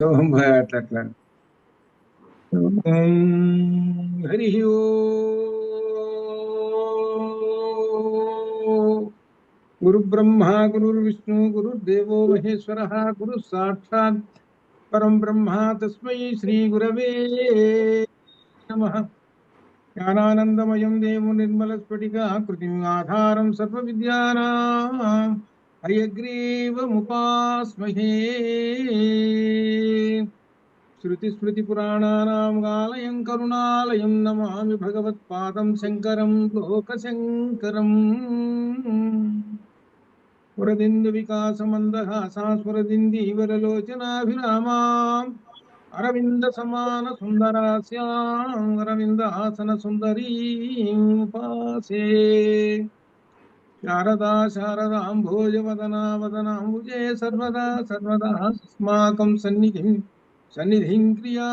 అట్లా అట్లా హరి గురు బ్రహ్మ గురుర్విష్ణు గురుర్దేవో మహేశ్వర గురు సాక్షాత్ పరం బ్రహ్మ తస్మై శ్రీ గురవే నమః. జ్ఞానానందమయం దేవం నిర్మల స్ఫటికాకృతిం ఆధారం సర్వ విద్యానాం హయగ్రీవముపాస్మహే. శృతి స్మృతి పురాణానాం ఆలయం కరుణాలయం నమామి భగవత్పాదం శంకరం లోకశంకరం. వరదిందు వికాసమందహాసాస్వరదిందీవరలోచనాభిరామాం అరవింద సమాన సుందరాస్యాం అరవిందాసన సుందరీం ఉపాసే. శారదా శారదాం భోజవదనా వదనాంబుజే సర్వదా సర్వదా అస్మాకం సన్నిధిం క్రియా.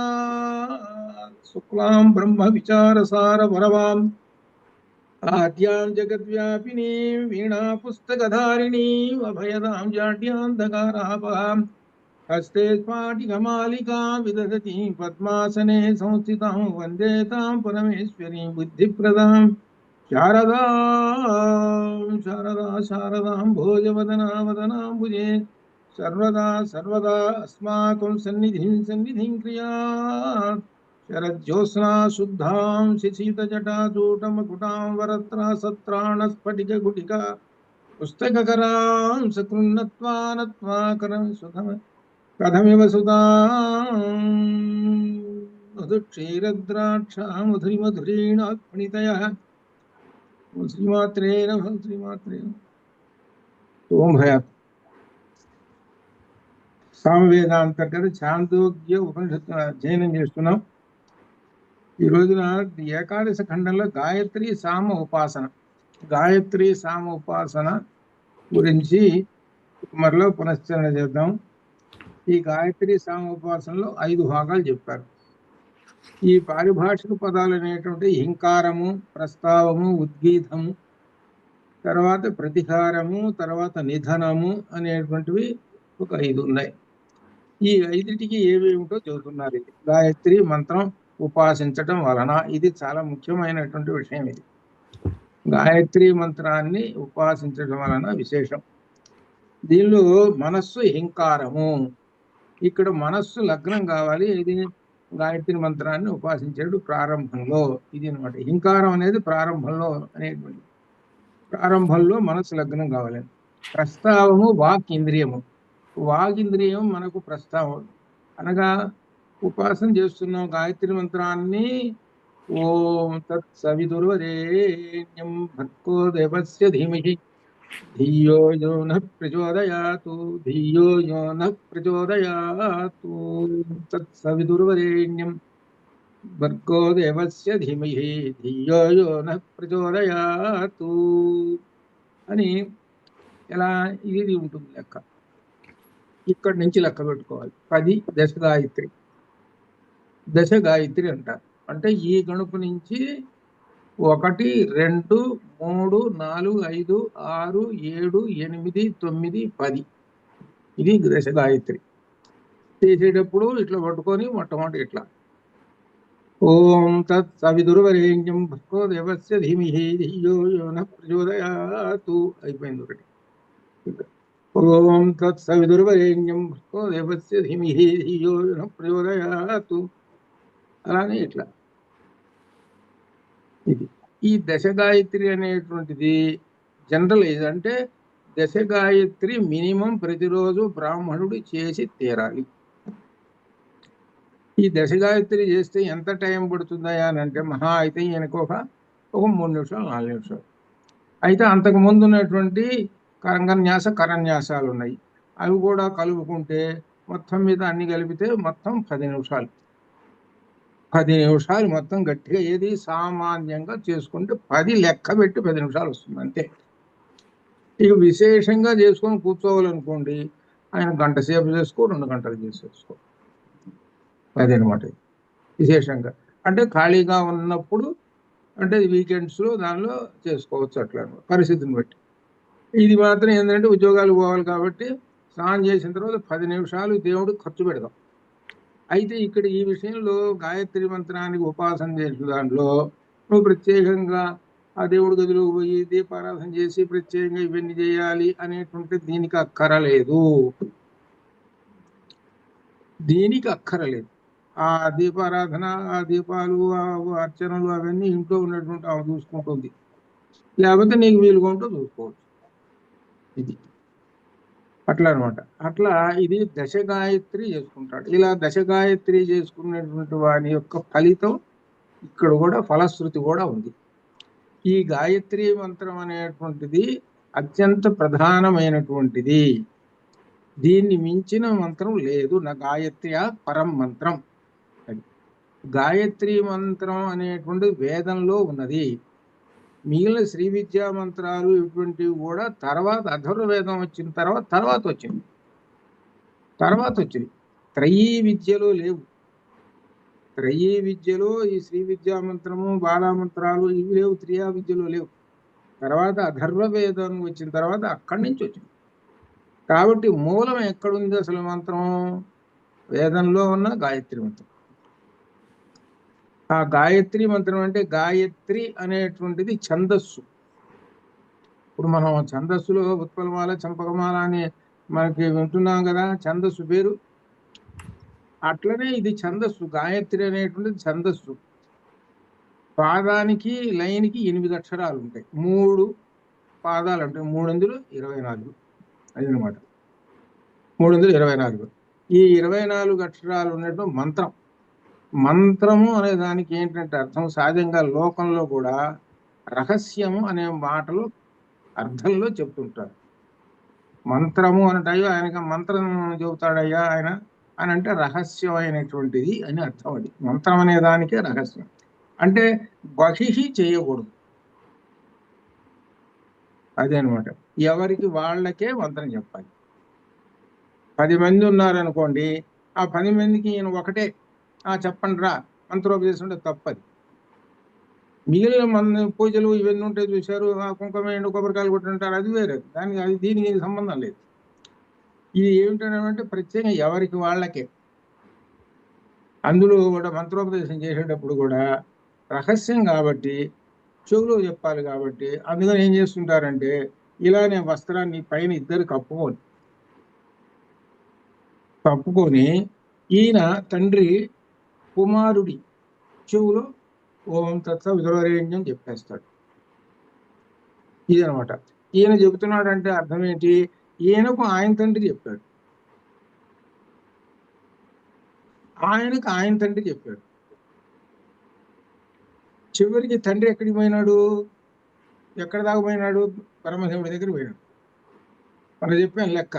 శుక్లాం బ్రహ్మ విచారసార వరవాం ఆద్యాం జగద్వ్యాపినీం వీణా పుస్తకధారిణీం అభయదాం జాడ్యాంధకారాపహాం హస్తే స్ఫాటికమాలికాం విదధతీం పద్మాసనే సంస్థితాం వందే తాం పరమేశ్వరీం బుద్ధిప్రదాం శారదాం శారదా శారదాం భోజవదనా వదనాంబుజే సర్వదా సర్వదా అస్మాకం సన్నిధిం క్రియా. శరజ్యోత్స్నా శుద్ధాం శశీతజటాచూటమకుటాం వరత్రాసత్రాణ స్ఫటికగుటికా పుస్తకకరాం సకృన్నత్వా నత్వా కరం సుధమ కథమివ సుతాం మధుక్షీరద్రాక్షా మధురిమధురీణాత్మనితయః. శ్రీమాత్రే నమః. శ్రీమాత్రే ఓం భయాత్. సామవేదాంతర్గత చాందోగ్య ఉపనిషత్తు అధ్యయనం చేస్తున్నాం. ఈ రోజున ఏకాదశ ఖండంలో గాయత్రి సామ ఉపాసన గురించి మరలో పునశ్చరణ చేద్దాం. ఈ గాయత్రి సామ ఉపాసనలో 5 భాగాలు చెప్పారు. ఈ పారిభాషిక పదాలు అనేటువంటి హింకారము, ప్రస్తావము, ఉద్గీతము, తర్వాత ప్రతిహారము, తర్వాత నిధనము అనేటువంటివి ఒక 5 ఉన్నాయి. ఈ 5టికి ఏమేమిటో చెబుతున్నారు. ఇది గాయత్రి మంత్రం ఉపాసించటం వలన ఇది చాలా ముఖ్యమైనటువంటి విషయం. ఇది గాయత్రి మంత్రాన్ని ఉపాసించడం వలన విశేషం. దీనిలో మనస్సు హింకారము, ఇక్కడ మనస్సు లగ్నం కావాలి. ఇది గాయత్రి మంత్రాన్ని ఉపాసించేడు ప్రారంభంలో ఇది అనమాట. హింకారం అనేది ప్రారంభంలో మనస్సు లగ్నం కావాలి. ప్రస్తావము వాగింద్రియం మనకు ప్రస్తావం అనగా ఉపాసన చేస్తున్నాం గాయత్రి మంత్రాన్ని. ఓం తత్ సవితుర్వరేణ్యం భర్గో దేవస్య ధీమహి ధియో యో నః ప్రచోదయాతు. తత్ సవితుర్వరేణ్యం భర్గో దేవస్య ధీమహి ధియో యో నః ప్రచోదయాతు అని ఎలా ఇది ఉంటుంది లెక్క. ఇక్కడి నుంచి లెక్క పెట్టుకోవాలి. 10 దశ గాయత్రి అంటారు. అంటే ఈ గణుపు నుంచి 1 2 3 4 5 6 7 8 9 10 ఇది దశ గాయత్రి. చేసేటప్పుడు ఇట్లా పట్టుకొని మొట్టమొదటి ఇట్లా ఓం తత్ సవితుర్వరేణ్యం భర్గో దేవస్య ధీమహి ధియో యో నః ప్రచోదయాతు అయిపోయింది ఒకటి. ఓం తత్ సవితుర్వరేణ్యం భర్గో దేవస్య ధీమహి ధియో యో నః ప్రచోదయాతు. అలానే ఇట్లా ఇది. ఈ దశ గాయత్రి అనేటువంటిది జనరలైజ్. అంటే దశ గాయత్రి మినిమం ప్రతిరోజు బ్రాహ్మణుడు చేసి తీరాలి. ఈ దశ గాయత్రి చేస్తే ఎంత టైం పడుతుందయా అని అంటే మహా అయితే ఈయనకు ఒక 3 నిమిషాలు 4 నిమిషాలు. అయితే అంతకు ముందు ఉన్నటువంటి అంగన్యాస కరన్యాసాలు ఉన్నాయి. అవి కూడా కలుపుకుంటే మొత్తం మీద అన్ని కలిపితే మొత్తం 10 నిమిషాలు. 10 నిమిషాలు మొత్తం గట్టిగా ఏది సామాన్యంగా చేసుకుంటే 10 లెక్క పెట్టి 10 నిమిషాలు వస్తుంది అంతే. ఇక విశేషంగా చేసుకొని కూర్చోవాలనుకోండి, ఆయన గంట సేపు చేసుకో, 2 గంటలు చేసేసుకో. అది అనమాట విశేషంగా. అంటే ఖాళీగా ఉన్నప్పుడు, అంటే వీకెండ్స్లో దానిలో చేసుకోవచ్చు అట్లా పరిస్థితిని బట్టి. ఇది మాత్రం ఏంటంటే ఉద్యోగాలు పోవాలి కాబట్టి స్నానం చేసిన తర్వాత 10 నిమిషాలు దేవుడికి ఖర్చు పెడదాం. అయితే ఇక్కడ ఈ విషయంలో గాయత్రి మంత్రానికి ఉపాసన చేసిన దాంట్లో నువ్వు ప్రత్యేకంగా ఆ దేవుడి గదిలోకి పోయి దీపారాధన చేసి ప్రత్యేకంగా ఇవన్నీ చేయాలి అనేటువంటి దీనికి అక్కరలేదు. దీనికి అక్కరలేదు. ఆ దీపారాధన, ఆ దీపాలు, ఆ అర్చనలు అవన్నీ ఇంట్లో ఉన్నటువంటి ఆమె చూసుకుంటుంది. లేకపోతే నీకు వీలుగా ఉంటూ చూసుకోవచ్చు. ఇది అట్లా అనమాట. అట్లా ఇది దశగాయత్రి చేసుకుంటాడు. ఇలా దశగాయత్రి చేసుకునేటువంటి వాని యొక్క ఫలితం ఇక్కడ కూడా ఫలశ్రుతి కూడా ఉంది. ఈ గాయత్రి మంత్రం అనేటువంటిది అత్యంత ప్రధానమైనటువంటిది. దీన్ని మించిన మంత్రం లేదు. నా గాయత్ర్య పరం మంత్రం. గాయత్రి మంత్రం అనేటువంటిది వేదంలో ఉన్నది. మిగిలిన శ్రీ విద్యా మంత్రాలు ఇటువంటివి కూడా తర్వాత అథర్వవేదం వచ్చిన తర్వాత వచ్చింది. త్రయీ విద్యలో లేవు. త్రయీ విద్యలో ఈ శ్రీ విద్యా మంత్రము, బాలామంత్రాలు ఇవి లేవు. త్రియా విద్యలో లేవు. తర్వాత అథర్వవేదం వచ్చిన తర్వాత అక్కడి నుంచి వచ్చింది. కాబట్టి మూలం ఎక్కడుంది అసలు మంత్రం? వేదంలో ఉన్న గాయత్రి మంత్రం. ఆ గాయత్రి మంత్రం అంటే గాయత్రి అనేటువంటిది ఛందస్సు. ఇప్పుడు మనం ఛందస్సులో ఉత్పలమాల, చంపకమాల అని మనకి వింటున్నాం కదా, ఛందస్సు పేరు. అట్లనే ఇది ఛందస్సు. గాయత్రి అనేటువంటిది ఛందస్సు. పాదానికి లైన్కి 8 అక్షరాలు ఉంటాయి. 3 పాదాలు ఉంటాయి. 324 అదనమాట. 324. ఈ 24 అక్షరాలు ఉన్నటువంటి మంత్రం. మంత్రము అనే దానికి ఏంటంటే అర్థం, సహజంగా లోకంలో కూడా రహస్యము అనే మాటలు అర్థంలో చెప్తుంటారు. మంత్రము అనటయ్యో ఆయనకి మంత్రం చెబుతాడయ్యా ఆయన అని అంటే రహస్యమైనటువంటిది అని అర్థం. అది మంత్రం అనే దానికే రహస్యం అంటే బహిహి చేయకూడదు. అదే అనమాట. ఎవరికి వాళ్ళకే మంత్రం చెప్పాలి. 10 మంది ఉన్నారనుకోండి, ఆ 10 మందికి ఈయన ఒకటే చెప్పండి రా మంత్రోపదేశం అంటే తప్పది. మిగిలిన మన పూజలు ఇవన్నీ ఉంటాయి చూశారు, ఆ కుంకుమ ఎండు కొబ్బరికాయలు కొట్టుంటారు, అది వేరే. దీనికి సంబంధం లేదు. ఇది ఏమిటంటే ప్రత్యేకంగా ఎవరికి వాళ్ళకే. అందులో కూడా మంత్రోపదేశం చేసేటప్పుడు కూడా రహస్యం కాబట్టి చెవులో చెప్పాలి కాబట్టి అందుకని ఏం చేస్తుంటారంటే ఇలానే వస్త్రాన్ని పైన ఇద్దరు కప్పుకొని ఈయన తండ్రి కుమారుడి చెవులో ఓం తత్స విదురవరేణ్యం చెప్పేస్తాడు. ఇదనమాట. ఈయన చెబుతున్నాడంటే అర్థం ఏంటి? ఈయనకు ఆయన తండ్రి చెప్పాడు, ఆయనకు ఆయన తండ్రి చెప్పాడు. చివరికి తండ్రి ఎక్కడికి పోయినాడు? ఎక్కడ దాకా పోయినాడు? బ్రహ్మదేవుడి దగ్గర పోయినాడు. మనం చెప్పాను లెక్క.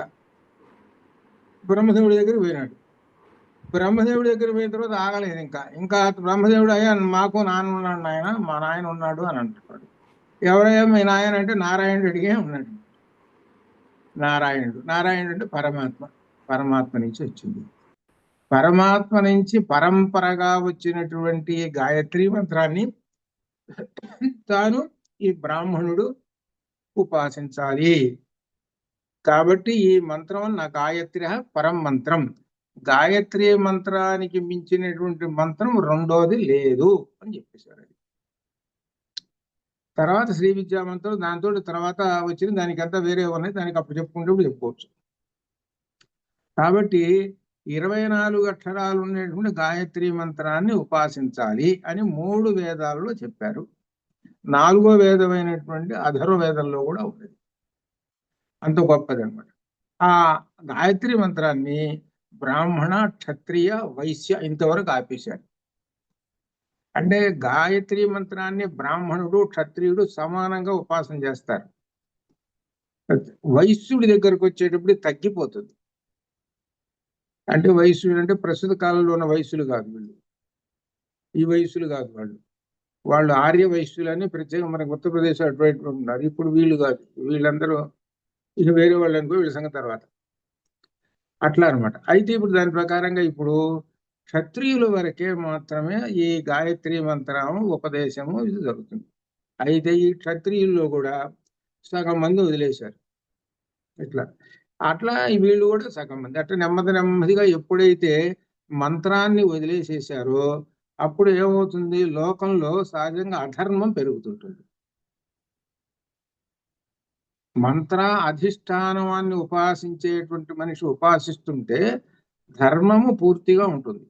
బ్రహ్మదేవుడి దగ్గర పోయినాడు. బ్రహ్మదేవుడి దగ్గర పోయిన తర్వాత ఆగలేదు. ఇంకా బ్రహ్మదేవుడు అయ్యా మాకు నాన్న ఉన్నాడు, నాయన మా నాయన ఉన్నాడు అని అంటున్నాడు. ఎవరయ్యా మీ నాయన అంటే నారాయణుడు అడిగే ఉన్నాడు. నారాయణుడు అంటే పరమాత్మ నుంచి వచ్చింది. పరమాత్మ నుంచి పరంపరగా వచ్చినటువంటి గాయత్రి మంత్రాన్ని తాను ఈ బ్రాహ్మణుడు ఉపాసించాలి. కాబట్టి ఈ మంత్రం నా గాయత్రి పరం మంత్రం. గాయత్రి మంత్రానికి మించినటువంటి మంత్రం రెండోది లేదు అని చెప్పేశారు. అది తర్వాత శ్రీ విద్యా మంత్రం, దాంతో తర్వాత వచ్చింది. దానికంతా వేరే ఉన్నాయి, దానికి అప్పుడు చెప్పుకోవచ్చు. కాబట్టి 24 అక్షరాలు ఉండేటువంటి గాయత్రి మంత్రాన్ని ఉపాసించాలి అని 3 వేదాలలో చెప్పారు. 4వ వేదమైనటువంటి అధర్వ వేదంలో కూడా ఉన్నది. అంత గొప్పది అనమాట. ఆ గాయత్రి మంత్రాన్ని బ్రాహ్మణ, క్షత్రియ, వైశ్య ఇంతవరకు ఆపేశారు. అంటే గాయత్రి మంత్రాన్ని బ్రాహ్మణుడు, క్షత్రియుడు సమానంగా ఉపాసన చేస్తారు. వైశ్యుడి దగ్గరకు వచ్చేటప్పుడు తగ్గిపోతుంది. అంటే వైశ్యుడు అంటే ప్రస్తుత కాలంలో ఉన్న వయస్సులు కాదు వీళ్ళు, ఈ వయస్సులు కాదు వాళ్ళు ఆర్య వైశ్యులని ప్రత్యేకంగా మనకు ఉత్తరప్రదేశ్ అటువైపు ఉన్నారు. ఇప్పుడు వీళ్ళు కాదు, వీళ్ళందరూ ఇక వేరే వాళ్ళు అనుకో, వీళ్ళ సంగతి తర్వాత. అట్లా అనమాట. అయితే ఇప్పుడు దాని ప్రకారంగా ఇప్పుడు క్షత్రియుల వరకే మాత్రమే ఈ గాయత్రి మంత్రం ఉపదేశము ఇది జరుగుతుంది. అయితే ఈ క్షత్రియుల్లో కూడా సగం మంది వదిలేశారు. అట్లా వీళ్ళు కూడా సగం మంది. అట్లా నెమ్మదిగా ఎప్పుడైతే మంత్రాన్ని వదిలేసేశారో అప్పుడు ఏమవుతుంది, లోకంలో సహజంగా అధర్మం పెరుగుతుంటుంది. మంత్ర అధిష్టానాన్ని ఉపాసించేటువంటి మనిషి ఉపాసిస్తుంటే ధర్మము పూర్తిగా ఉంటుంది.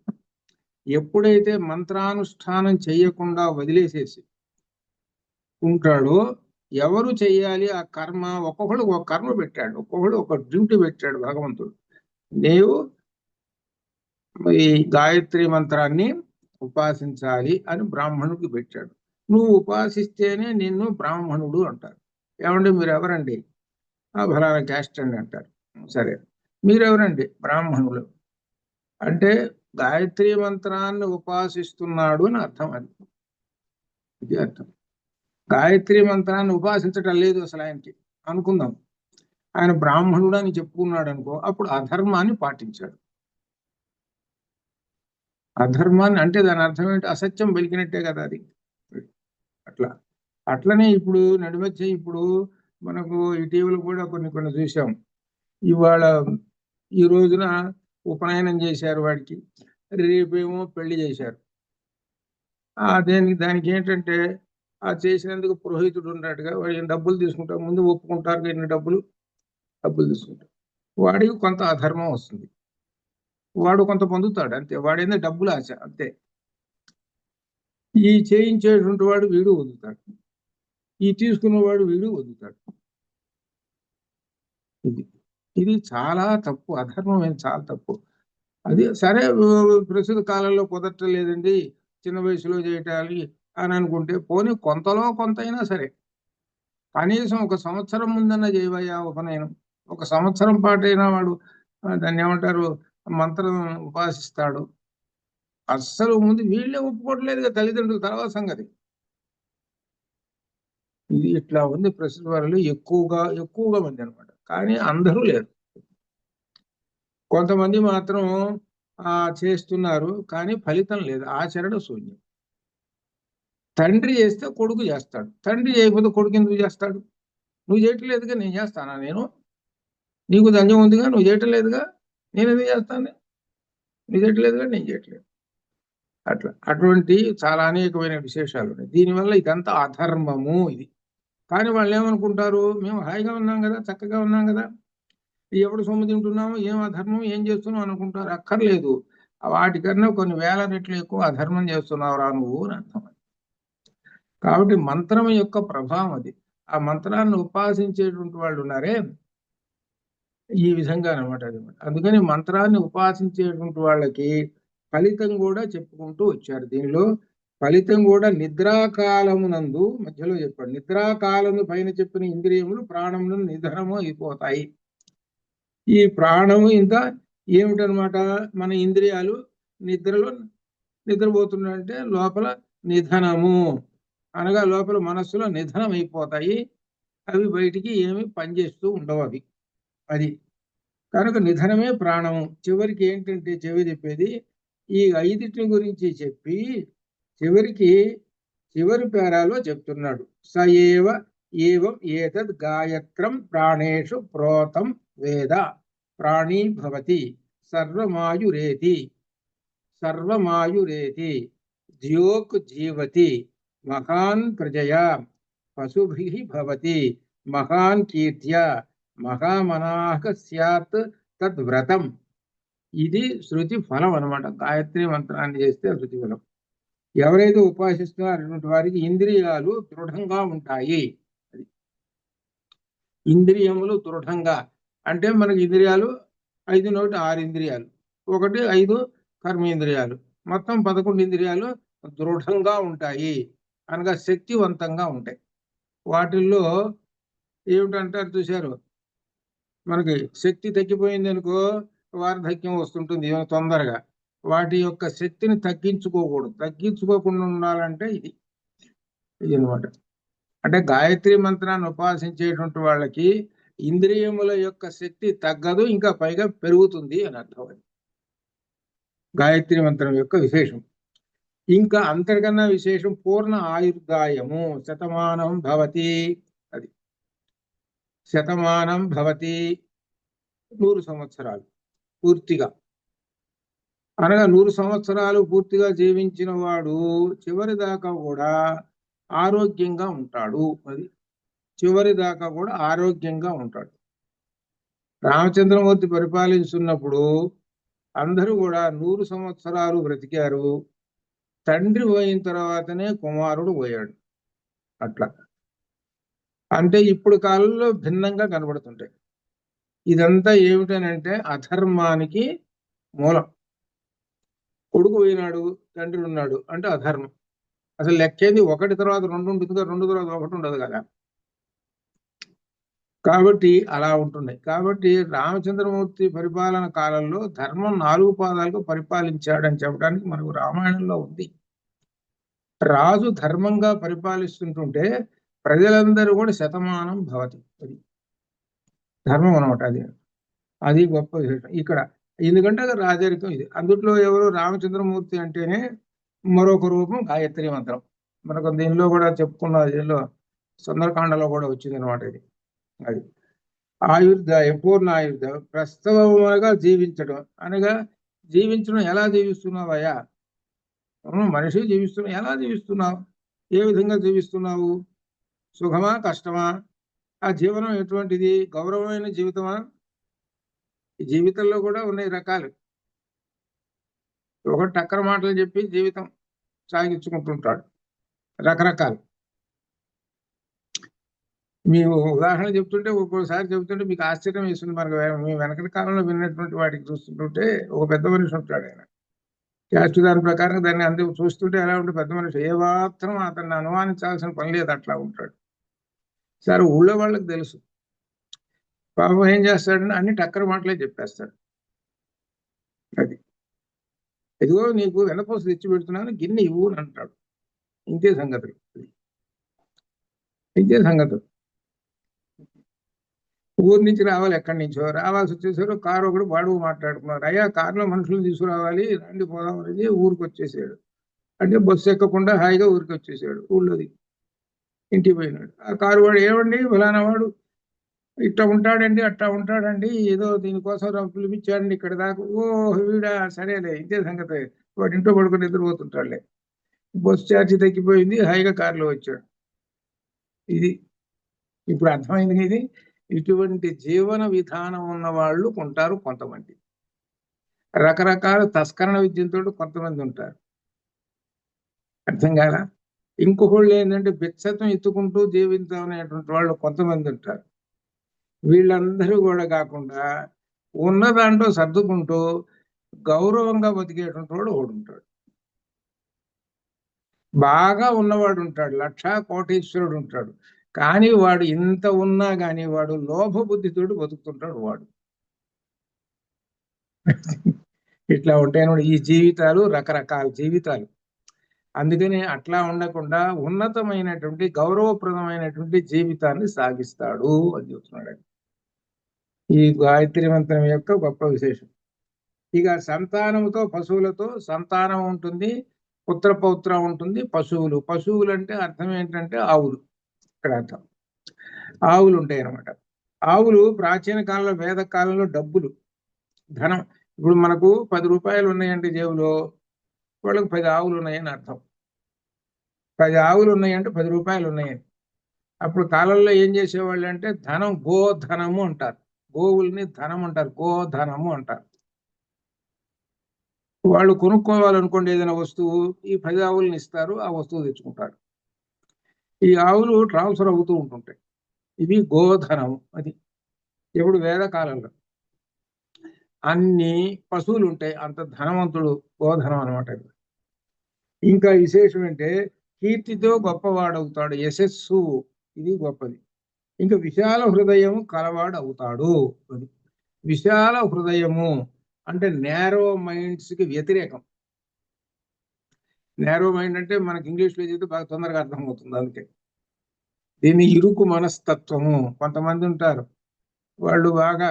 ఎప్పుడైతే మంత్రానుష్ఠానం చేయకుండా వదిలేసేసి ఉంటాడో, ఎవరు చేయాలి ఆ కర్మ, ఒక్కొక్కడు ఒక కర్మ పెట్టాడు, ఒక్కొక్కడు ఒక డ్యూటీ పెట్టాడు భగవంతుడు. నీవు ఈ గాయత్రి మంత్రాన్ని ఉపాసించాలి అని బ్రాహ్మణుడికి పెట్టాడు. నువ్వు ఉపాసిస్తేనే నిన్ను బ్రాహ్మణుడు అంటారు. ఏమండి మీరు ఎవరండి? ఫలానా క్యాస్ట్ అండి అంటారు. సరే, మీరెవరండి? బ్రాహ్మణులు. అంటే గాయత్రి మంత్రాన్ని ఉపాసిస్తున్నాడు అని అర్థం. అది ఇది అర్థం. గాయత్రి మంత్రాన్ని ఉపాసించటం లేదు అసలు ఆయనకి అనుకుందాం. ఆయన బ్రాహ్మణుడు అని చెప్పుకున్నాడు అనుకో, అప్పుడు అధర్మాన్ని పాటించాడు. అధర్మాన్ని అంటే దాని అర్థం ఏంటి? అసత్యం పలికినట్టే కదా అది. అట్లా అట్లనే ఇప్పుడు నడిమధ్య ఇప్పుడు మనకు ఇటీవల కూడా కొన్ని కొన్ని చూసాం. ఇవాళ ఈ రోజున ఉపనయనం చేశారు వాడికి, రేపేమో పెళ్లి చేశారు. దానికి ఏంటంటే ఆ చేసినందుకు పురోహితుడు ఉన్నట్టుగా వాడు డబ్బులు తీసుకుంటారు, ముందు ఒప్పుకుంటారు, ఎన్ని డబ్బులు తీసుకుంటారు. వాడికి కొంత అధర్మం వస్తుంది, వాడు కొంత పొందుతాడు అంతే. వాడేందో డబ్బులు ఆశ అంతే. ఈ చేయించేటువంటి వాడు వీడు వదులుతాడు, ఈ తీసుకున్నవాడు వీడు వదులుతాడు. ఇది చాలా తప్పు, అధర్మం చాలా తప్పు. అది సరే ప్రస్తుత కాలంలో కుదరట్లేదండి, చిన్న వయసులో చేయటాలి అని అనుకుంటే పోనీ కొంతలో కొంత అయినా సరే, కనీసం 1 సంవత్సరం ముందన్న చేయవయ్యా ఉపనయనం. 1 సంవత్సరం పాటైనా వాడు దాన్ని ఏమంటారు, మంత్రం ఉపాసిస్తాడు. అస్సలు ముందు వీళ్ళే ఒప్పుకోవట్లేదు తల్లిదండ్రులు, తర్వాత సంగతి. ఇది ఇట్లా ఉంది ప్రస్తుత వారిలో ఎక్కువగా మంది అనమాట. కానీ అందరూ లేరు. కొంతమంది మాత్రం చేస్తున్నారు, కానీ ఫలితం లేదు, ఆచరణ శూన్యం. తండ్రి చేస్తే కొడుకు చేస్తాడు, తండ్రి చేయకపోతే కొడుకు ఎందుకు చేస్తాడు? నువ్వు చేయట్లేదుగా, నేను చేస్తానా? నీకు ధన్యం ఉందిగా, నువ్వు చేయట్లేదుగా, నేను ఎందుకు చేస్తాను? నువ్వు చేయట్లేదుగా, నేను చేయట్లేదు. అటువంటి చాలా అనేకమైన విశేషాలు ఉన్నాయి. దీనివల్ల ఇదంతా అధర్మము ఇది. కానీ వాళ్ళు ఏమనుకుంటారు, మేము హాయిగా ఉన్నాం కదా, చక్కగా ఉన్నాం కదా, ఎవడు సొమ్ము తింటున్నాము, ఏం అధర్మం, ఏం చేస్తున్నావు అనుకుంటారు. అక్కర్లేదు, వాటికన్నా కొన్ని వేల రెట్లు ఎక్కువ అధర్మం చేస్తున్నావురా నువ్వు అని అర్థం. కాబట్టి మంత్రం యొక్క ప్రభావం అది. ఆ మంత్రాన్ని ఉపాసించేటువంటి వాళ్ళు ఉన్నారే, ఈ విధంగా అనమాట అది. అందుకని మంత్రాన్ని ఉపాసించేటువంటి వాళ్ళకి ఫలితం కూడా చెప్పుకుంటూ వచ్చారు. దీనిలో ఫలితం కూడా నిద్రాకాలమునందు మధ్యలో చెప్పాడు. నిద్రాకాలము పైన చెప్పిన ఇంద్రియములు ప్రాణములను నిధనము అయిపోతాయి. ఈ ప్రాణము ఇంకా ఏమిటనమాట, మన ఇంద్రియాలు నిద్రలో నిద్రపోతున్నాయంటే లోపల నిధనము అనగా లోపల మనస్సులో నిధనం అయిపోతాయి. అవి బయటికి ఏమి పనిచేస్తూ ఉండవు అవి. అది కనుక నిధనమే ప్రాణము. చివరికి ఏంటంటే చెవి చెప్పేది ఈ 5 గురించి చెప్పి చివరి పేరాలో చెప్తున్నాడు. సయేవ ఏవం ఏతద్ గాయత్రం ప్రాణేషు ప్రోతం వేద ప్రాణీ భవతి సర్వమాయురేతి జ్యోక్ జీవతి మహాన్ ప్రజయా పశుభిః భవతి మహాన్ కీర్త్య మహామనాహ స్యాత్ తద్వ్రతం. ఇది శృతి ఫలం అనమాట. గాయత్రి మంత్రాన్ని చేస్తే శృతి ఫలం. ఎవరైతే ఉపాసిస్తున్నారో అటువంటి వారికి ఇంద్రియాలు దృఢంగా ఉంటాయి. ఇంద్రియములు దృఢంగా అంటే మనకి ఇంద్రియాలు 5 నోటి 6 ఇంద్రియాలు, 1 5 కర్మేంద్రియాలు, మొత్తం 11 ఇంద్రియాలు దృఢంగా ఉంటాయి అనగా శక్తివంతంగా ఉంటాయి. వాటిల్లో ఏమిటంటారు చూశారు, మనకి శక్తి తగ్గిపోయింది అనుకో వార్ధక్యం వస్తుంటుంది తొందరగా. వాటి యొక్క శక్తిని తగ్గించుకోకుండా ఉండాలంటే ఇది అనమాట. అంటే గాయత్రి మంత్రాన్ని ఉపాసించేటువంటి వాళ్ళకి ఇంద్రియముల యొక్క శక్తి తగ్గదు, ఇంకా పైగా పెరుగుతుంది అని అర్థం. గాయత్రి మంత్రం యొక్క విశేషం. ఇంకా అంతకన్నా విశేషం పూర్ణ ఆయుర్దాయము, శతమానం భవతి. అది శతమానం భవతి, 100 సంవత్సరాలు పూర్తిగా. అనగా 100 సంవత్సరాలు పూర్తిగా జీవించిన వాడు చివరి దాకా కూడా ఆరోగ్యంగా ఉంటాడు. అది చివరి దాకా కూడా ఆరోగ్యంగా ఉంటాడు. రామచంద్రమూర్తి పరిపాలిస్తున్నప్పుడు అందరూ కూడా 100 సంవత్సరాలు బ్రతికారు. తండ్రి పోయిన తర్వాతనే కుమారుడు పోయాడు. అట్లా అంటే ఇప్పుడు కాలంలో భిన్నంగా కనబడుతుంటాయి. ఇదంతా ఏమిటనంటే అధర్మానికి మూలం. కొడుకు పోయినాడు, తండ్రి ఉన్నాడు అంటే అధర్మం. అసలు లెక్కేది ఒకటి తర్వాత రెండు ఉంటుంది కదా, రెండు తర్వాత ఒకటి ఉండదు కదా. కాబట్టి అలా ఉంటున్నాయి. కాబట్టి రామచంద్రమూర్తి పరిపాలన కాలంలో ధర్మం 4 పాదాలకు పరిపాలించాడని చెప్పడానికి మనకు రామాయణంలో ఉంది. రాజు ధర్మంగా పరిపాలిస్తుంటుంటే ప్రజలందరూ కూడా శతమానం భవతి. అది ధర్మం అనమాట. అది అది గొప్ప విశేషం ఇక్కడ. ఎందుకంటే అది రాజరికం. ఇది అందుట్లో ఎవరు రామచంద్రమూర్తి అంటేనే మరొక రూపం గాయత్రి మంత్రం. మనకు దీనిలో కూడా చెప్పుకున్న దీనిలో సుందరకాండలో కూడా వచ్చింది అనమాట ఇది. అది ఆయుర్దాయ పూర్ణాయుర్ద ప్రస్తవముగా జీవించడం అనగా జీవించడం. ఎలా జీవిస్తున్నావయ్యా? మనిషి జీవిస్తున్నావు. ఎలా జీవిస్తున్నావు? ఏ విధంగా జీవిస్తున్నావు? సుఖమా కష్టమా? ఆ జీవనం ఎటువంటిది? గౌరవమైన జీవితమా? ఈ జీవితంలో కూడా ఉన్నాయి రకాలు. ఒకటి టక్కర మాటలు చెప్పి జీవితం సాగించుకుంటుంటాడు. రకరకాలు. మేము ఉదాహరణ చెప్తుంటే ఒక్కోసారి చెబుతుంటే మీకు ఆశ్చర్యం వేస్తుంది. మనకు మేము వెనకటి కాలంలో విన్నటువంటి వాటికి చూస్తుంటే ఒక పెద్ద మనిషి ఉంటాడు. ఆయన క్యాస్ట్ దాని ప్రకారం దాన్ని అందరూ చూస్తుంటే ఎలా ఉంటే పెద్ద మనిషి ఏ మాత్రం అతన్ని అనుమానించాల్సిన పని లేదు, అట్లా ఉంటాడు. సరే ఊళ్ళో వాళ్ళకి తెలుసు. పాపం ఏం చేస్తాడంటే అన్ని టక్కర మాటలే చెప్పేస్తాడు. అది ఇదిగో నీకు వెన్నపూస తెచ్చి పెడుతున్నాను, గిన్నె ఇవ్వు అని అంటాడు. ఇంతే సంగతులు. ఇంతే సంగతులు. ఊరి నుంచి రావాలి, ఎక్కడి నుంచో రావాల్సి వచ్చేసారు. కారు ఒకటి బాడుగు మాట్లాడుకున్నారు. అయ్యా కారులో మనుషులు తీసుకురావాలి, రండి పోదాం అనేది ఊరికి వచ్చేసాడు. అంటే బస్సు ఎక్కకుండా హాయిగా ఊరికి వచ్చేసాడు. ఊళ్ళోది ఇంటికి పోయినాడు. ఆ కారు వాడు ఏమండి ఫలానా వాడు ఇట్లా ఉంటాడండి అట్లా ఉంటాడండి, ఏదో దీనికోసం పిలిపించాడండి ఇక్కడ దాకా. ఓ వీడా, సరేలే ఇంతే సంగతి. వాడు ఇంట్లో పడుకొని నిద్రపోతుంటాడులే. బస్సు ఛార్జీ తగ్గిపోయింది, హాయిగా కారులో వచ్చాడు. ఇది ఇప్పుడు అర్థమైంది. ఇది ఇటువంటి జీవన విధానం ఉన్న వాళ్ళు ఉంటారు కొంతమంది. రకరకాల తస్కరణ విద్యతో కొంతమంది ఉంటారు. అర్థం కాదా? ఇంకొకళ్ళు ఏంటంటే బిచ్చతం ఎత్తుకుంటూ జీవించాలనేటువంటి వాళ్ళు కొంతమంది ఉంటారు. వీళ్ళందరూ కూడా కాకుండా ఉన్న దాంట్లో సర్దుకుంటూ గౌరవంగా బతికేటువంటి వాడు ఒకడు ఉంటాడు. బాగా ఉన్నవాడు ఉంటాడు, లక్ష కోటీశ్వరుడు ఉంటాడు. కానీ వాడు ఇంత ఉన్నా కానీ వాడు లోభ బుద్ధితోటి బతుకుతుంటాడు వాడు. ఇట్లా ఉంటాయన్నమాట ఈ జీవితాలు, రకరకాల జీవితాలు. అందుకని అట్లా ఉండకుండా ఉన్నతమైనటువంటి గౌరవప్రదమైనటువంటి జీవితాన్ని సాగిస్తాడు అని చెప్తున్నాడు. ఈ గాయత్రి మంత్రం యొక్క గొప్ప విశేషం. ఇక సంతానముతో పశువులతో సంతానం ఉంటుంది, పుత్ర పౌత్ర ఉంటుంది. పశువులు, పశువులు అంటే అర్థం ఏంటంటే ఆవులు. ఇక్కడ అర్థం ఆవులు ఉంటాయి అన్నమాట. ఆవులు ప్రాచీన కాలంలో వేద కాలంలో డబ్బులు, ధనం. ఇప్పుడు మనకు 10 రూపాయలు ఉన్నాయంటే జేబులో, వాళ్ళకి 10 ఆవులు ఉన్నాయని అర్థం. 10 ఆవులు ఉన్నాయంటే 10 రూపాయలు ఉన్నాయని. అప్పుడు కాలంలో ఏం చేసేవాళ్ళు అంటే ధనం, గోధనము అంటారు. గోవుల్ని ధనం అంటారు, గోధనము అంటారు. వాళ్ళు కొనుక్కోవాలనుకోండి ఏదైనా వస్తువు, ఈ 10 ఆవుల్ని ఇస్తారు, ఆ వస్తువు తెచ్చుకుంటారు. ఈ ఆవులు ట్రాన్స్ఫర్ అవుతూ ఉంటుంటాయి. ఇవి గోధనము. అది ఎప్పుడు వేదకాలంలో అన్ని పశువులు ఉంటాయి, అంత ధనవంతుడు గోధనం అనమాట. ఇంకా విశేషం అంటే కీర్తితో గొప్పవాడవుతాడు, యశస్సు, ఇది గొప్పది. ఇంకా విశాల హృదయము కలవాడు అవుతాడు. అది విశాల హృదయము అంటే నేరో మైండ్స్ కి వ్యతిరేకం. నేరో మైండ్ అంటే మనకి ఇంగ్లీష్లో చెప్తే బాగా తొందరగా అర్థమవుతుంది. అందుకే దీన్ని ఇరుకు మనస్తత్వము. కొంతమంది ఉంటారు వాళ్ళు బాగా,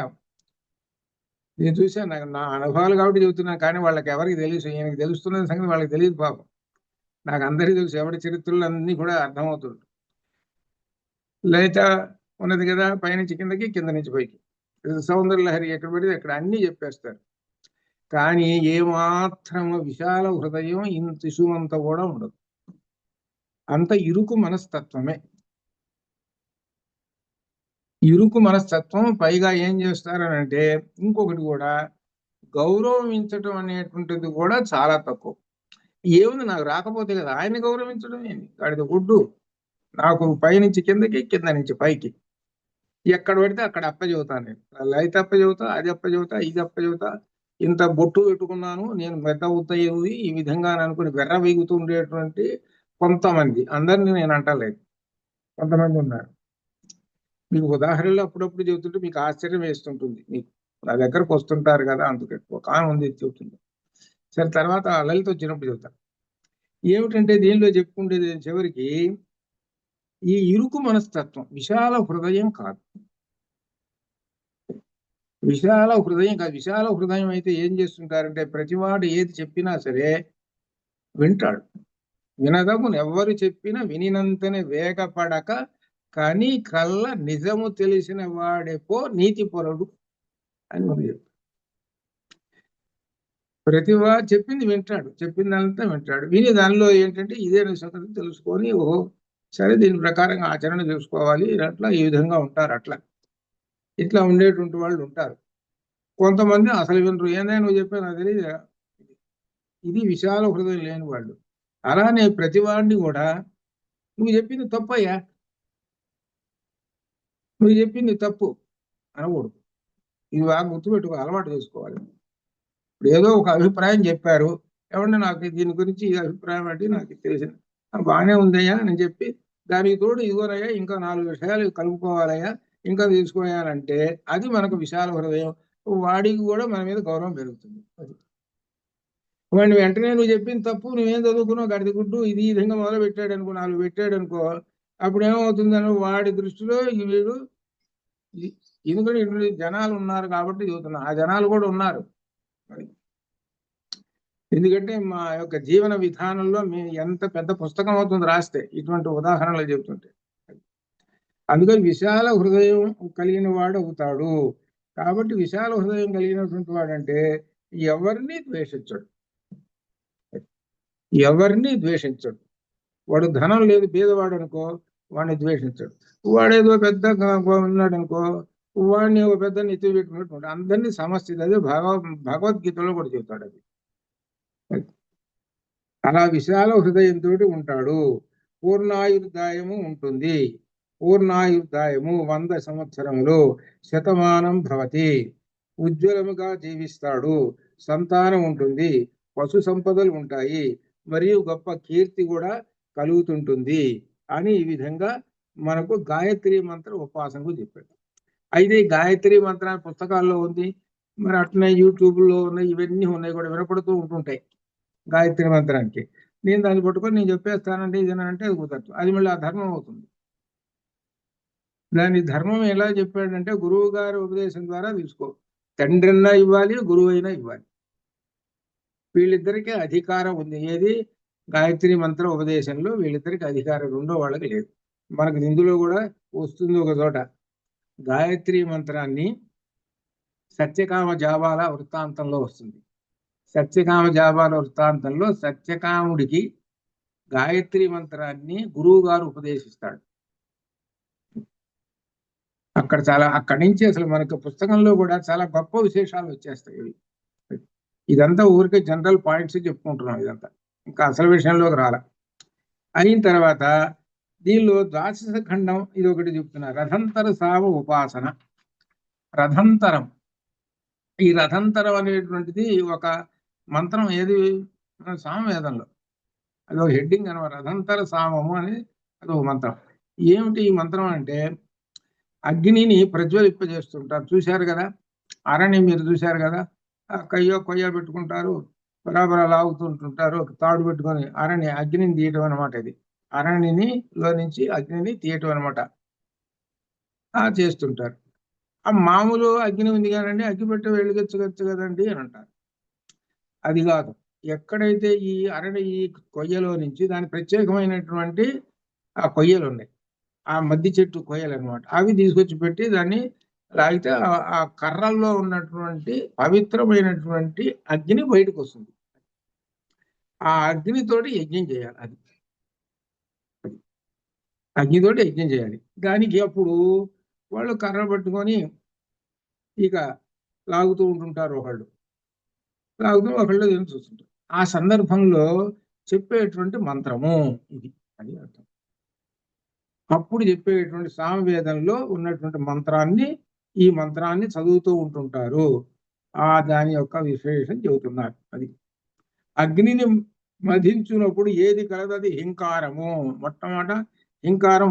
నేను చూశాను, నాకు నా అనుభవాలు కాబట్టి చెబుతున్నాను, కానీ వాళ్ళకి ఎవరికి తెలుసు, ఈయనకి తెలుస్తున్న సంగతి వాళ్ళకి తెలియదు పాపం. నాకు అందరికీ తెలుసు, ఎవరి చరిత్రలు అన్ని కూడా అర్థమవుతుంది. లలిత ఉన్నది కదా, పైనుంచి కిందకి, కింద నుంచి పైకి. సౌందర్య లహరి ఎక్కడ పడితే అక్కడ అన్ని చెప్పేస్తారు. కానీ ఏమాత్రము విశాల హృదయం ఇంత ఇసుమంత కూడా ఉండదు. అంత ఇరుకు మనస్తత్వమే. ఇరుకు మనస్తత్వం. పైగా ఏం చేస్తారనంటే ఇంకొకటి కూడా, గౌరవించడం అనేటువంటిది కూడా చాలా తక్కువ. ఏముంది, నాకు రాకపోతే కదా ఆయన్ని గౌరవించడం ఏంది, గాడిద గుడ్డు. నాకు పైనుంచి కిందకి, కింద నుంచి పైకి, ఎక్కడ పడితే అక్కడ అప్ప చెబుతాను. నేను లైట్ అప్ప చెబుతా, అది అప్ప చెబుతా, ఇది అప్ప చెబుతా. ఇంత బొట్టు పెట్టుకున్నాను నేను, పెద్ద అవుతాయి ఈ విధంగా అనుకుని వెర్ర వీగుతూ ఉండేటువంటి కొంతమంది, అందరినీ నేను అంటలేదు, కొంతమంది ఉన్నారు. మీకు ఉదాహరణలు అప్పుడప్పుడు చెబుతుంటే మీకు ఆశ్చర్యం వేస్తుంటుంది. మీకు నా దగ్గరకు వస్తుంటారు కదా, అందుకే ఒక ఆమె ఉంది చెబుతుంది. సరే, తర్వాత లలిత వచ్చినప్పుడు చెబుతాను. ఏమిటంటే దీనిలో చెప్పుకుంటేది చివరికి ఈ ఇరుకు మనస్తత్వం, విశాల హృదయం కాదు. విశాల హృదయం కాదు. విశాల హృదయం అయితే ఏం చేస్తుంటారంటే ప్రతివాడు ఏది చెప్పినా సరే వింటాడు. వినదగును ఎవ్వరు చెప్పినా వినినంతనే వేగపడక కానీ కళ్ళ నిజము తెలిసిన వాడెపో నీతిపరుడు అని మనం చెప్తాం. ప్రతివాడు చెప్పింది వింటాడు, చెప్పిందంతా వింటాడు. విని దానిలో ఏంటంటే ఇదే సంగతి తెలుసుకొని, ఓహో సరే దీని ప్రకారంగా ఆచరణ చేసుకోవాలి, అట్లా ఈ విధంగా ఉంటారు. అట్లా ఇట్లా ఉండేటువంటి వాళ్ళు ఉంటారు. కొంతమంది అసలు వినరు. ఏందని నువ్వు చెప్పావు నాకు తెలియదు. ఇది విశాల హృదయం లేని వాళ్ళు. అలానే ప్రతివాడిని కూడా నువ్వు చెప్పింది తప్పయ్యా, నువ్వు చెప్పింది తప్పు అనకూడదు. ఇది బాగా గుర్తుపెట్టుకో, అలవాటు చేసుకోవాలి. ఇప్పుడు ఏదో ఒక అభిప్రాయం చెప్పారు, ఏమంటే నాకు దీని గురించి ఈ అభిప్రాయం అంటే నాకు తెలిసింది, బాగానే ఉందయ్యా అని చెప్పి దానికి తోడు ఇదిగోనయ్యా ఇంకా 4 విషయాలు కలుపుకోవాలయ్యా, ఇంకా తీసుకోవాలంటే అది మనకు విశాల హృదయం. వాడికి కూడా మన మీద గౌరవం పెరుగుతుంది. వాడిని వెంటనే నువ్వు చెప్పింది తప్పు, నువ్వేం చదువుకున్నావు గడిది గుడ్డు, ఇది ఈ విధంగా మొదలు పెట్టాడు అనుకో, 4 పెట్టాడు అనుకో, అప్పుడు ఏమవుతుందని వాడి దృష్టిలో వీడు, ఎందుకంటే ఇటువంటి జనాలు ఉన్నారు కాబట్టి చదువుతున్నా, ఆ జనాలు కూడా ఉన్నారు. ఎందుకంటే మా యొక్క జీవన విధానంలో ఎంత పెద్ద పుస్తకం అవుతుంది రాస్తే ఇటువంటి ఉదాహరణలు చెబుతుంటే. అందుకని విశాల హృదయం కలిగిన వాడు అవుతాడు. కాబట్టి విశాల హృదయం కలిగినటువంటి వాడంటే ఎవరిని ద్వేషించడు, ఎవరిని ద్వేషించడు. వాడు ధనం లేదు పేదవాడు అనుకో, వాడిని ద్వేషించడు. వాడేదో పెద్ద ఉన్నాడు అనుకో, వాడిని ఒక పెద్ద నెత్తి పెట్టుకున్నట్టు అందరినీ సమస్య. అదే భగవద్గీతలో కూడా చెబుతాడు. అది అలా విశాల హృదయంతో ఉంటాడు. పూర్ణాయుర్దాయము ఉంటుంది. పూర్ణాయుర్దాయము 100 సంవత్సరములు, శతమానం భవతి. ఉజ్వలముగా జీవిస్తాడు. సంతానం ఉంటుంది, పశు సంపదలు ఉంటాయి, మరియు గొప్ప కీర్తి కూడా కలుగుతుంటుంది అని ఈ విధంగా మనకు గాయత్రి మంత్ర ఉపాసనకు చెప్పాడు. అయితే ఈ గాయత్రి మంత్రాన్ని పుస్తకాల్లో ఉంది, మరి అట్లనే యూట్యూబ్లో ఉన్నాయి, ఇవన్నీ ఉన్నాయి కూడా, వినపడుతూ ఉంటుంటాయి గాయత్రి మంత్రానికి. నేను దాన్ని పట్టుకొని నేను చెప్పేస్తానంటే ఇదేనంటే అది కుదరదు, అది మళ్ళీ ఆ ధర్మం అవుతుంది. దాని ధర్మం ఎలా చెప్పాడంటే గురువు గారి ఉపదేశం ద్వారా తీసుకో. తండ్రిన్నా ఇవ్వాలి, గురువు అయినా ఇవ్వాలి. వీళ్ళిద్దరికీ అధికారం ఉంది. ఏది? గాయత్రి మంత్ర ఉపదేశంలో వీళ్ళిద్దరికి అధికారం, రెండో వాళ్ళకి లేదు. మనకు ఇందులో కూడా వస్తుంది ఒక చోట, గాయత్రి మంత్రాన్ని సత్యకామ జాబాల వృత్తాంతంలో వస్తుంది. సత్యకామ జాబాల వృత్తాంతంలో సత్యకాముడికి గాయత్రి మంత్రాన్ని గురువు గారు ఉపదేశిస్తాడు. అక్కడి నుంచి అసలు మనకు పుస్తకంలో కూడా చాలా గొప్ప విశేషాలు వచ్చేస్తాయి. ఇదంతా ఊరికే జనరల్ పాయింట్స్ చెప్పుకుంటున్నాం, ఇదంతా ఇంకా అసలు విషయంలోకి రాల. అయిన తర్వాత దీనిలో ద్వాదశ ఖండం ఇది ఒకటి చెప్తున్నారు, రథంతర సావ ఉపాసన. రథంతరం, ఈ రథంతరం అనేటువంటిది ఒక మంత్రం. ఏది? సామవేదంలో అది ఒక హెడ్డింగ్ అనమాట, రథంతర సామము అని అదొక మంత్రం. ఏమిటి ఈ మంత్రం అంటే, అగ్నిని ప్రజ్వలింపజేస్తుంటారు, చూశారు కదా, అరణి మీరు చూశారు కదా, కొయ్య పెట్టుకుంటారు, బరాబరా లాగుతుంటుంటారు, ఒక తాడు పెట్టుకొని అగ్నిని తీయటం అనమాట. ఇది లో నుంచి అగ్నిని తీయటం అనమాట. చేస్తుంటారు. ఆ మామూలు అగ్ని ఉంది కానండి, అగ్గి పెట్టి వెలుగొచ్చు కదండి అని అంటారు. అది కాదు. ఎక్కడైతే ఈ కొయ్యలో నుంచి దాని ప్రత్యేకమైనటువంటి ఆ కొయ్యలు ఉన్నాయి, ఆ మద్ది చెట్టు కొయ్యలు అనమాట, అవి తీసుకొచ్చి పెట్టి దాన్ని లాగితే ఆ కర్రల్లో ఉన్నటువంటి పవిత్రమైనటువంటి అగ్ని బయటకు వస్తుంది. ఆ అగ్నితోటి యజ్ఞం చేయాలి. అది అగ్నితోటి యజ్ఞం చేయాలి. దానికి అప్పుడు వాళ్ళు కర్ర పట్టుకొని ఇక లాగుతూ ఉంటుంటారు, ఒకళ్ళు చూస్తుంటారు. ఆ సందర్భంలో చెప్పేటువంటి మంత్రము ఇది అని అర్థం. అప్పుడు చెప్పేటువంటి సామవేదంలో ఉన్నటువంటి ఈ మంత్రాన్ని చదువుతూ ఉంటుంటారు. దాని యొక్క విశేషం చెబుతున్నారు. అది అగ్నిని మధించినప్పుడు ఏది కలదు, అది హింకారము.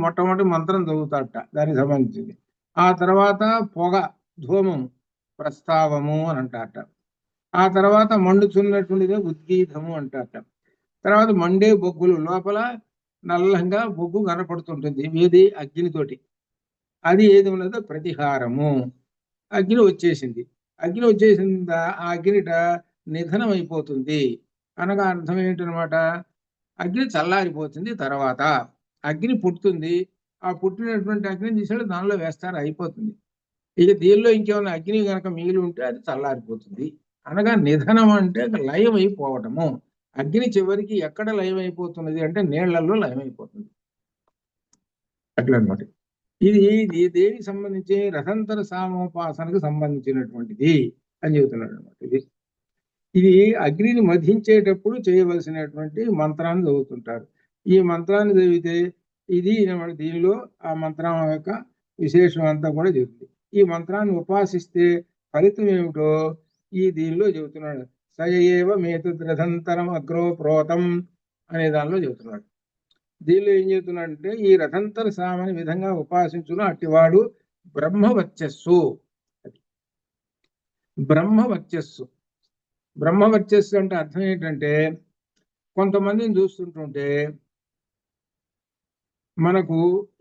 మొట్టమొదటి మంత్రం చదువుతాడట దానికి సంబంధించింది. ఆ తర్వాత పొగ, ధూమము, ప్రస్తావము అని అంటారట. ఆ తర్వాత మండుచున్నటువంటిదే ఉద్గీతము అంటారట. తర్వాత మండే బొగ్గులు, లోపల నల్లంగా బొగ్గు కనపడుతుంటుంది ఏది అగ్నితోటి, అది ఏది ఉన్నదో ప్రతిహారము. అగ్ని వచ్చేసింది. ఆ అగ్నిట నిధనం అయిపోతుంది అనగా అర్థం ఏంటనమాట, అగ్ని చల్లారిపోతుంది. తర్వాత అగ్ని పుట్టుతుంది. ఆ పుట్టినటువంటి అగ్ని తీసాడు దానిలో వేస్తారు, అయిపోతుంది. ఇక దీనిలో ఇంకేమైనా అగ్ని కనుక మిగిలి ఉంటే అది చల్లారిపోతుంది. అనగా నిధనం అంటే లయం అయిపోవటము. అగ్ని చివరికి ఎక్కడ లయం అయిపోతున్నది అంటే నీళ్లలో లయం అయిపోతుంది. అట్లా అనమాట. ఇది దేనికి సంబంధించి, రథంతర సామోపాసనకు సంబంధించినటువంటిది అని చెబుతున్నాడు అనమాట. ఇది అగ్నిని మధించేటప్పుడు చేయవలసినటువంటి మంత్రాన్ని చదువుతుంటారు. ఈ మంత్రాన్ని చదివితే దీనిలో ఆ మంత్రం యొక్క విశేషం అంతా కూడా చెబుతుంది. ఈ మంత్రాన్ని ఉపాసిస్తే ఫలితం ఏమిటో దీనిలో చెబుతున్నాడు. సయయేవ మేతద్రథంతరం అగ్రో ప్రోతం అనే దానిలో చెబుతున్నాడు. దీనిలో ఏం చెబుతున్నాడంటే, ఈ రథంతర సామని విధంగా ఉపాసించును అట్టివాడు బ్రహ్మవర్చస్సు. బ్రహ్మవర్చస్సు అంటే అర్థం ఏంటంటే, కొంతమందిని చూస్తుంటుంటే మనకు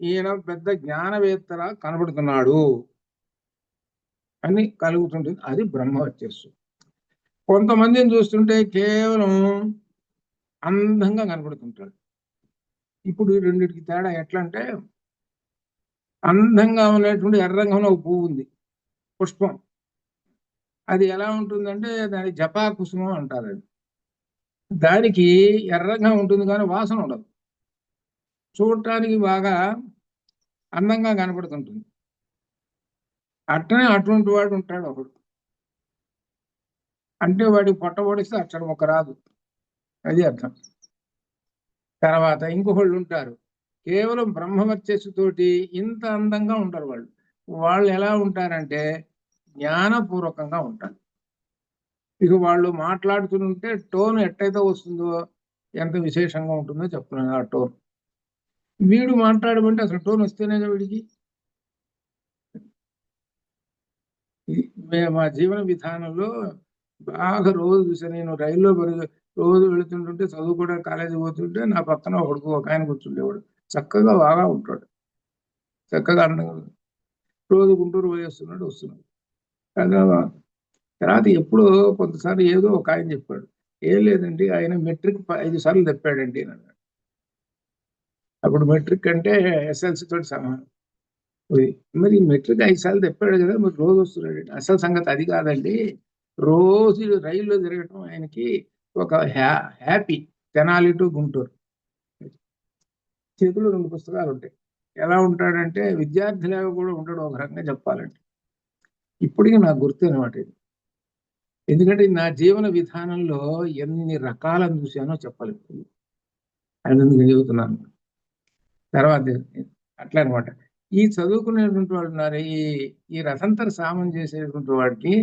ఈయన పెద్ద జ్ఞానవేత్తలా కనబడుతున్నాడు అని కలుగుతుంటుంది, అది బ్రహ్మవర్చస్సు. కొంతమందిని చూస్తుంటే కేవలం అందంగా కనబడుతుంటాడు. ఇప్పుడు రెండింటికి తేడా ఎట్లా అంటే, అందంగా ఉన్నటువంటి ఎర్రంగా ఒక పువ్వు ఉంది, పుష్పం. అది ఎలా ఉంటుందంటే దాని జపా కుసుమం అంటారు. అది దానికి ఎర్రంగా ఉంటుంది కానీ వాసన ఉండదు, చూడటానికి బాగా అందంగా కనపడుతుంటుంది. అటువంటి వాడు ఉంటాడు ఒకడు. అంటే వాడికి పొట్ట పొడిస్తే అక్షరం ఒక రాదు, అది అర్థం. తర్వాత ఇంకొకళ్ళు ఉంటారు, కేవలం బ్రహ్మవర్చస్సుతోటి ఇంత అందంగా ఉంటారు. వాళ్ళు ఎలా ఉంటారంటే జ్ఞానపూర్వకంగా ఉంటారు. ఇక వాళ్ళు మాట్లాడుతుంటే టోన్ ఎట్టయితే వస్తుందో, ఎంత విశేషంగా ఉంటుందో చెప్తున్నాను. ఆ టోన్ వీడు మాట్లాడమంటే అసలు టోన్ వస్తేనే వీడికి. మా జీవన విధానంలో బాగా రోజు చూసాను. నేను రైల్లో రోజు వెళుతుంటుంటే, చదువుకోవడానికి కాలేజీ పోతుంటే, నా పక్కన ఒక ఆయన కూర్చుండేవాడు. చక్కగా బాగా ఉంటాడు, చక్కగా అందంగా. రోజు గుంటూరు పోయేస్తున్నాడు, వస్తున్నాడు. తర్వాత ఎప్పుడో కొంతసారి ఏదో ఒక ఆయన చెప్పాడు, ఏం లేదండి ఆయన మెట్రిక్ 5 సార్లు తప్పాడండి అని అన్నాడు. అప్పుడు మెట్రిక్ అంటే ఎస్ఎల్సి తోటి సమానం. మరి మెట్రిక్ 5 సార్లు తప్పాడు కదా, మరి రోజు వస్తున్నాడు. అసలు సంగతి అది కాదండి, రోజు రైల్లో తిరగటం ఆయనకి ఒక హ్యాపీ. తెనాలి టు గుంటూరు, చేతిలో 2 పుస్తకాలు ఉంటాయి. ఎలా ఉంటాడంటే విద్యార్థిలాగా కూడా ఉంటాడు ఒక రకంగా చెప్పాలంటే. ఇప్పటికీ నాకు గుర్తు అనమాట ఇది. ఎందుకంటే నా జీవన విధానంలో ఎన్ని రకాలను చూశానో చెప్పలేదు, అందుకు చెబుతున్నాను. తర్వాత అట్లా అనమాట. ఈ చదువుకునేటువంటి వాళ్ళు ఉన్నారు, ఈ రథంతర సామం చేసేటువంటి వాడికి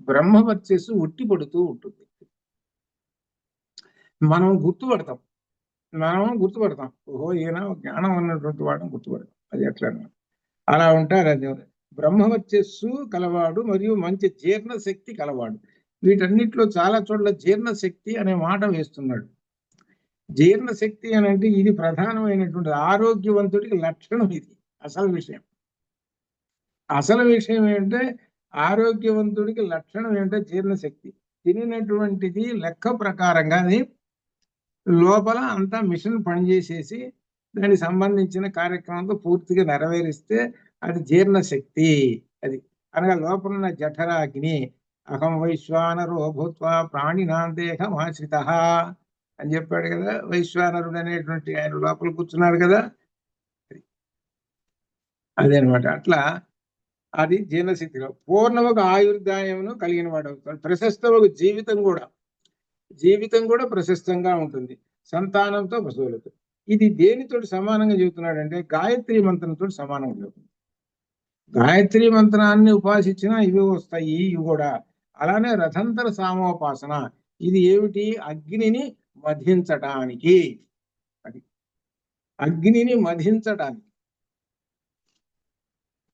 బ్రహ్మవర్చస్సు ఉట్టి పడుతూ ఉంటుంది. మనం గుర్తుపడతాం, ఓహో ఈయన జ్ఞానం ఉన్నటువంటి వాడిని గుర్తుపడతాం. అది ఎట్లా అలా ఉంటారు. అది బ్రహ్మవర్చస్సు కలవాడు మరియు మంచి జీర్ణశక్తి కలవాడు. వీటన్నిటిలో చాలా చోట్ల జీర్ణశక్తి అనే మాట వేస్తున్నాడు. జీర్ణశక్తి అని అంటే ఇది ప్రధానమైనటువంటి ఆరోగ్యవంతుడికి లక్షణం. ఇది అసలు విషయం ఏంటంటే ఆరోగ్యవంతుడికి లక్షణం ఏంటంటే జీర్ణశక్తి. తినినటువంటిది లెక్క ప్రకారంగా అది లోపల అంతా మిషన్ పనిచేసేసి దానికి సంబంధించిన కార్యక్రమంతో పూర్తిగా నెరవేరిస్తే అది జీర్ణశక్తి. అది అనగా లోపల ఉన్న జఠరాగ్ని అహం వైశ్వానరో భూత్వా ప్రాణినాం దేహమాశ్రిత అని చెప్పాడు కదా. వైశ్వానరుడు అనేటువంటి ఆయన లోపల కూర్చున్నాడు కదా, అదే అనమాట. అట్లా అది జీర్ణస్థితిలో పూర్ణముగా ఆయుర్దాయమును కలిగిన వాడు అవుతాడు. ప్రశస్తముకు జీవితం కూడా ప్రశస్తంగా ఉంటుంది, సంతానంతో పశువులతో. ఇది దేనితో సమానంగా చెబుతున్నాడంటే గాయత్రి మంత్రంతో సమానంగా చెబుతుంది. గాయత్రి మంత్రాన్ని ఉపాసించినా ఇవి వస్తాయి, ఇవి కూడా. అలానే రథంతర సామోపాసన, ఇది ఏమిటి? అగ్నిని మధించటానికి. అది అగ్నిని మధించటానికి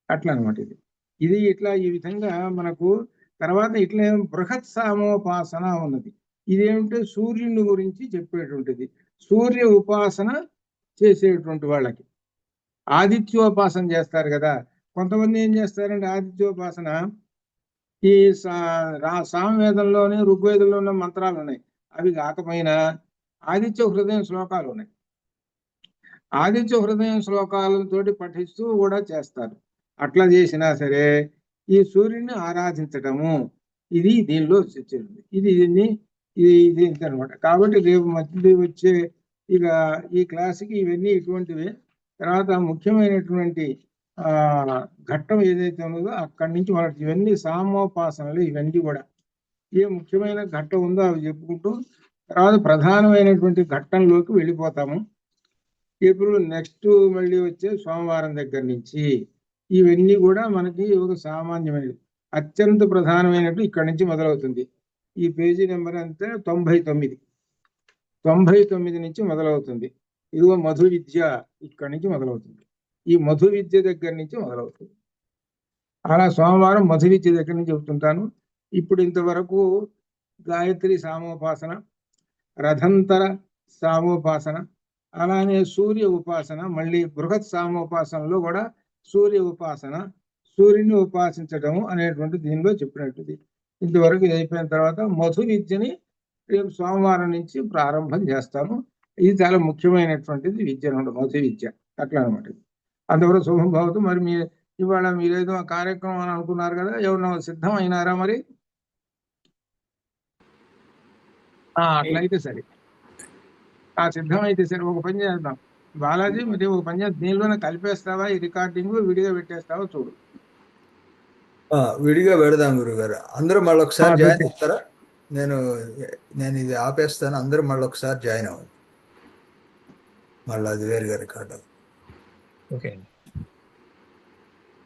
అట్లా అనమాట. ఇది ఇది ఇట్లా ఈ విధంగా మనకు. తర్వాత ఇట్లా బృహత్ సామోపాసన ఉన్నది. ఇదేమిటంటే సూర్యుని గురించి చెప్పేటువంటిది. సూర్య ఉపాసన చేసేటువంటి వాళ్ళకి ఆదిత్యోపాసన చేస్తారు కదా. కొంతమంది ఏం చేస్తారంటే ఆదిత్యోపాసన ఈ సామవేదంలోని ఋగ్వేదంలో ఉన్న మంత్రాలు ఉన్నాయి, అవి కాకపోయినా ఆదిత్య హృదయం శ్లోకాలు ఉన్నాయి. ఆదిత్య హృదయం శ్లోకాలతోటి పఠిస్తూ కూడా చేస్తారు. అట్లా చేసినా సరే ఈ సూర్యుడిని ఆరాధించటము ఇది దీనిలో చర్చింది. ఇది అనమాట. కాబట్టి రేపు మధ్య వచ్చే ఇక ఈ క్లాసుకి ఇవన్నీ ఇటువంటివి. తర్వాత ముఖ్యమైనటువంటి ఘట్టం ఏదైతే ఉన్నదో అక్కడి నుంచి మనకి ఇవన్నీ సామోపాసనలు, ఇవన్నీ కూడా ఏ ముఖ్యమైన ఘట్టం ఉందో అవి చెప్పుకుంటూ తర్వాత ప్రధానమైనటువంటి ఘట్టంలోకి వెళ్ళిపోతాము. ఇప్పుడు నెక్స్ట్ మళ్ళీ వచ్చే సోమవారం దగ్గర నుంచి ఇవన్నీ కూడా మనకి ఒక సామాన్యమైనది, అత్యంత ప్రధానమైనట్టు ఇక్కడి నుంచి మొదలవుతుంది. ఈ పేజీ నెంబర్ అంతా 99 నుంచి మొదలవుతుంది. ఇదిగో మధు విద్య ఇక్కడి నుంచి మొదలవుతుంది. ఈ మధు విద్య దగ్గర నుంచి మొదలవుతుంది. అలా సోమవారం మధు విద్య దగ్గర నుంచి చెబుతుంటాను. ఇప్పుడు ఇంతవరకు గాయత్రి సామోపాసన, రథంతర సామోపాసన, అలానే సూర్య ఉపాసన, మళ్ళీ బృహత్ సామోపాసనలో కూడా సూర్య ఉపాసన, సూర్యుని ఉపాసించటము అనేటువంటి దీనిలో చెప్పినట్టుది. ఇంతవరకు ఇది అయిపోయిన తర్వాత మధు విద్యని రేపు సోమవారం నుంచి ప్రారంభం చేస్తాము. ఇది చాలా ముఖ్యమైనటువంటిది విద్య, మధు విద్య. అట్లా అనమాట. అంతవరకు శుభం భవతు. మరి ఇవాళ మీరేదో కార్యక్రమం అని అనుకున్నారు కదా, ఎవరన్నా సిద్ధం అయినారా మరి? అట్లయితే సరే, సిద్ధం అయితే సరే ఒక పని చేద్దాం. బాలాజీ మరి ఒక పని చేద్దాం, దీనిలోనే కలిపేస్తావా ఈ రికార్డింగ్, విడిగా పెట్టేస్తావా చూడు. విడిగా పెడదాం గురుగారు. అందరూ మళ్ళీ ఒకసారి జాయిన్ అవుతారా? నేను ఇది ఆపేస్తాను, అందరూ మళ్ళీ ఒకసారి జాయిన్ అవ్వండి. మళ్ళీ అది వేరుగా రికార్డ్. ఓకే.